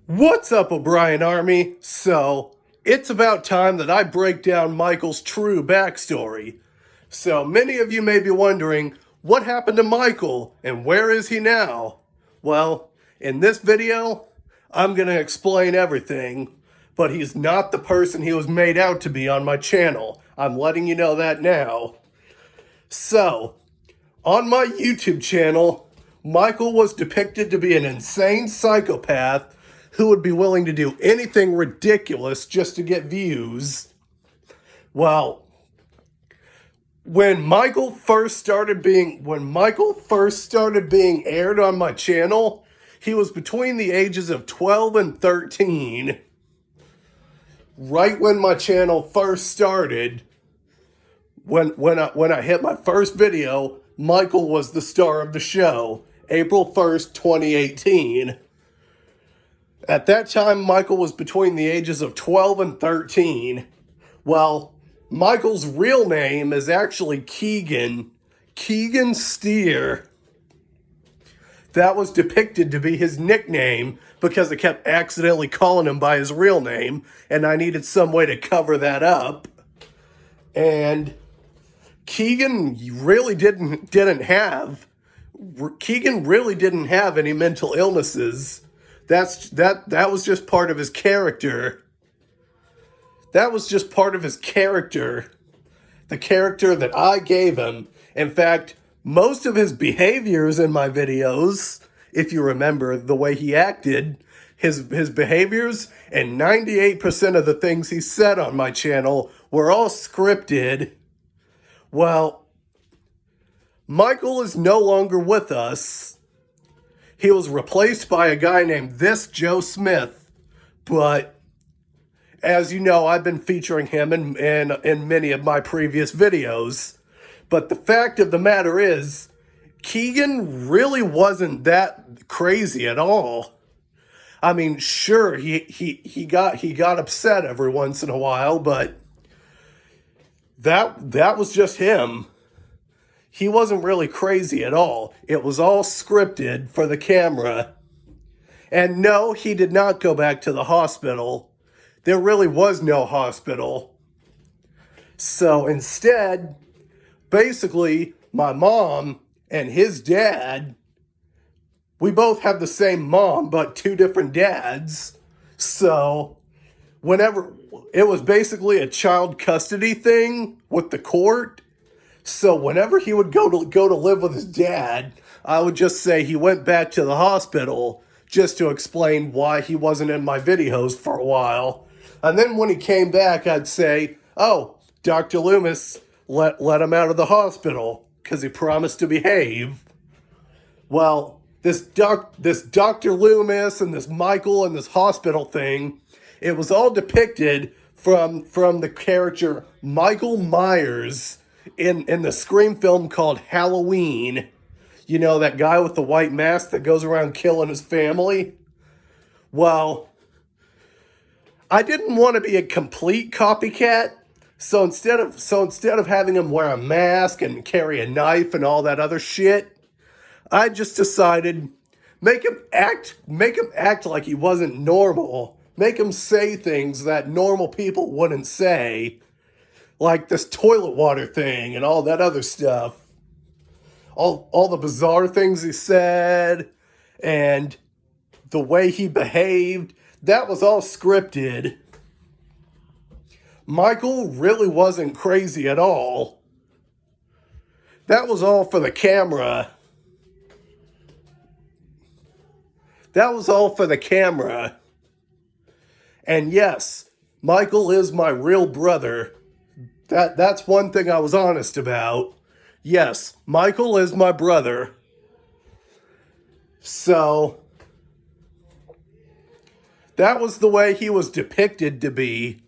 What's up, O'Brien Army? So, it's about time that I break down Michael's true backstory. So, many of you may be wondering, what happened to Michael and where is he now? Well, in this video, I'm gonna explain everything, but he's not the person he was made out to be on my channel. I'm letting you know that now. So, on my YouTube channel, Michael was depicted to be an insane psychopath who would be willing to do anything ridiculous just to get views. Well, when Michael first started being aired on my channel, he was between the ages of 12 and 13. Right when my channel first started, when I hit my first video, Michael was the star of the show, April 1st, 2018. At that time, Michael was between the ages of 12 and 13. Well, Michael's real name is actually Keegan Steer. That was depicted to be his nickname because I kept accidentally calling him by his real name, and I needed some way to cover that up. And Keegan really didn't have any mental illnesses. That was just part of his character. That was just part of his character. The character that I gave him. In fact, most of his behaviors in my videos, if you remember the way he acted, his behaviors and 98% of the things he said on my channel were all scripted. Well, Michael is no longer with us. He was replaced by a guy named This Joe Smith, but as you know, I've been featuring him in many of my previous videos. But the fact of the matter is, Keegan really wasn't that crazy at all. I mean, sure, he got upset every once in a while, but that was just him. He wasn't really crazy at all. It was all scripted for the camera. And no, he did not go back to the hospital. There really was no hospital. So instead, basically, my mom and his dad, we both have the same mom, but two different dads. So whenever, it was basically a child custody thing with the court. So whenever he would go to live with his dad, I would just say he went back to the hospital just to explain why he wasn't in my videos for a while. And then when he came back, I'd say, oh, Dr. Loomis let him out of the hospital because he promised to behave. Well, this Dr. Loomis and this Michael and this hospital thing, it was all depicted from the character Michael Myers in the Scream film called Halloween. You know, that guy with the white mask that goes around killing his family? Well, I didn't want to be a complete copycat, so instead of having him wear a mask and carry a knife and all that other shit, I just decided make him act like he wasn't normal. Make him say things that normal people wouldn't say. Like this toilet water thing and all that other stuff. All the bizarre things he said and the way he behaved, that was all scripted. Michael really wasn't crazy at all. That was all for the camera. That was all for the camera. And yes, Michael is my real brother. That's one thing I was honest about. Yes, Michael is my brother. So, that was the way he was depicted to be.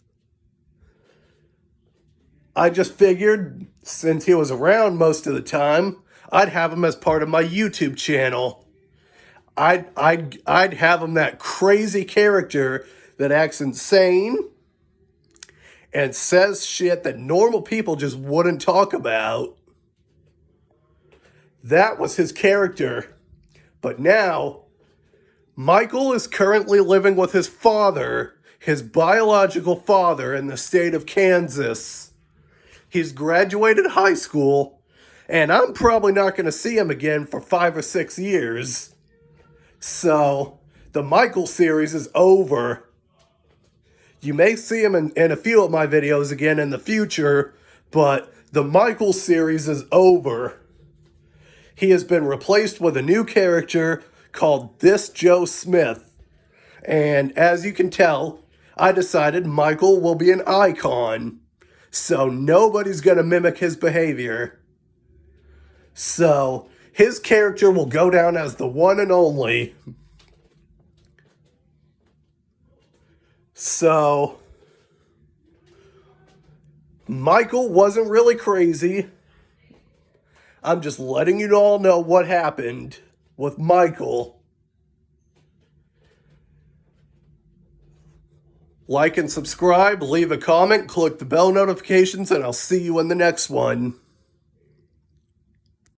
I just figured, since he was around most of the time, I'd have him as part of my YouTube channel. I'd have him that crazy character that acts insane and says shit that normal people just wouldn't talk about. That was his character. But now, Michael is currently living with his father, his biological father, in the state of Kansas. He's graduated high school, and I'm probably not going to see him again for 5 or 6 years. So, the Michael series is over. You may see him in a few of my videos again in the future, but the Michael series is over. He has been replaced with a new character called This Joe Smith. And as you can tell, I decided Michael will be an icon. So nobody's going to mimic his behavior. So his character will go down as the one and only. So Michael wasn't really crazy. I'm just letting you all know what happened with Michael. Like and subscribe, leave a comment, click the bell notifications, and I'll see you in the next one.